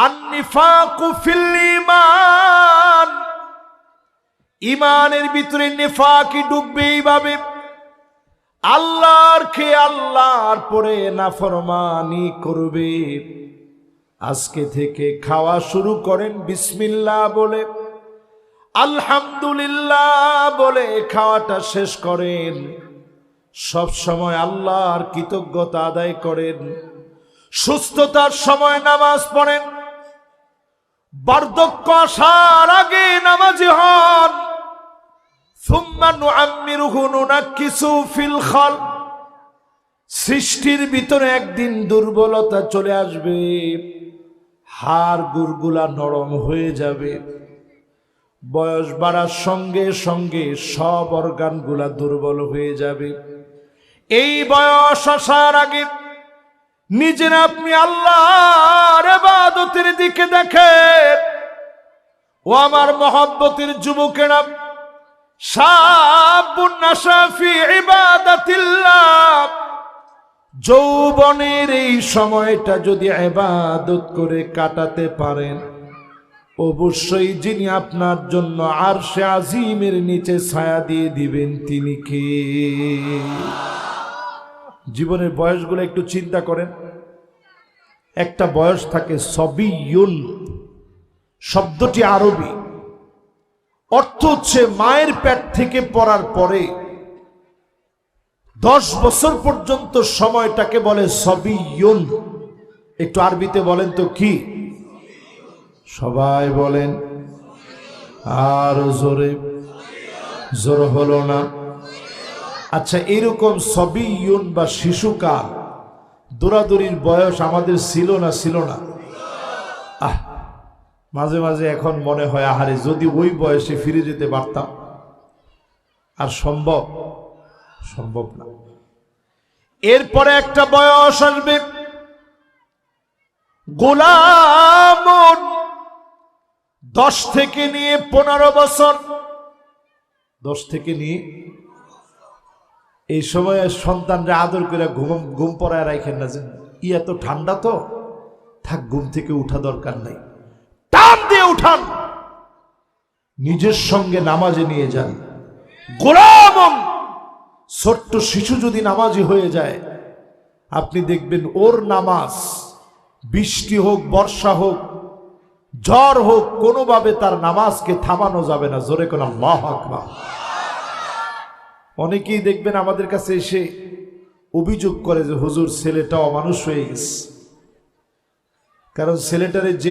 আন-নিফাকু feel ঈমান, ঈমানের ভিতরে নিফাকি ডুববে এইভাবে, আল্লাহর খেয়ে আল্লাহর পরে নাফরমানি করবে। আজকে থেকে খাওয়া শুরু করেন বিসমিল্লাহ বলে, আলহামদুলিল্লাহ বলে খাওয়াটা শেষ করেন। সব সময় আল্লাহর কৃতজ্ঞতা আদায় করেন। সুস্থতার সময় নামাজ পড়েন, বার্ধক্য আসার আগে নামাজি হন। সুম্মা নুআম্মিরুহু নুনাক্কিসু ফিল খালক, সৃষ্টির ভিতরে একদিন দুর্বলতা চলে আসবে, হাড় গুড়গুলা নরম হয়ে যাবে। বয়স বাড়ার সঙ্গে সঙ্গে সব অর্গানগুলা দুর্বল হয়ে যাবে। এই বয়স আসার আগে নিজের আপনি আল্লাহর ইবাদতের দিকে দেখেন। ও আমার মহব্বতের যুবকেরা, শাবুন নাশা ফি ইবাদাতিল্লাহ, যৌবনের এই সময়টা যদি ইবাদত করে কাটাতে পারেন, অবশ্যই যিনি আপনার জন্য আরশে আজিমের নিচে ছায়া দিয়ে দিবেন তিনি কে? জীবনের বয়সগুলো একটু চিন্তা করেন। একটা বয়স থাকে সবিয়ুন, শব্দটি আরবি, অর্থ হচ্ছে মায়ের পেট থেকে পড়ার পরে 10 বছর পর্যন্ত সময়টাকে বলে সবিয়ুন। একটু আরবিতে বলেন তো কি? সবাই বলেন আর জোরে, জোর হলো না। আচ্ছা, এরকম সবিয়ুন বা শিশুকাল, দৌড়াদৌড়ির বয়স আমাদের ছিল না? ছিল না? মাঝে মাঝে এখন মনে হয় আহারে যদি ওই বয়সে ফিরে যেতে পারতাম। আর সম্ভব? সম্ভব না। এরপরে একটা বয়স আসবে গোলামুন, 10 থেকে নিয়ে 15 বছর। 10 থেকে নিয়ে এই সময় সন্তানরা আদর করে ঘুম পড়ায় রাখেন না, যে এত ঠান্ডা তো থাক, ঘুম থেকে উঠা দরকার নাই, টান দিয়ে উঠান, নিজের সঙ্গে নামাজে নিয়ে যান। গোলামুন, ছোট্ট শিশু যদি নামাজি হয়ে যায়, আপনি দেখবেন ওর নামাজ, বৃষ্টি হোক, বর্ষা হোক, ঝড় হোক, কোনোভাবে তার নামাজকে থামানো যাবে না। জোরে কোন আল্লাহু আকবার। অনেকেই দেখবেন আমাদের কাছে এসে অভিযোগ করে যে হুজুর ছেলেটা অমানুষ হয়ে গেছে। কারণ ছেলেটারে যে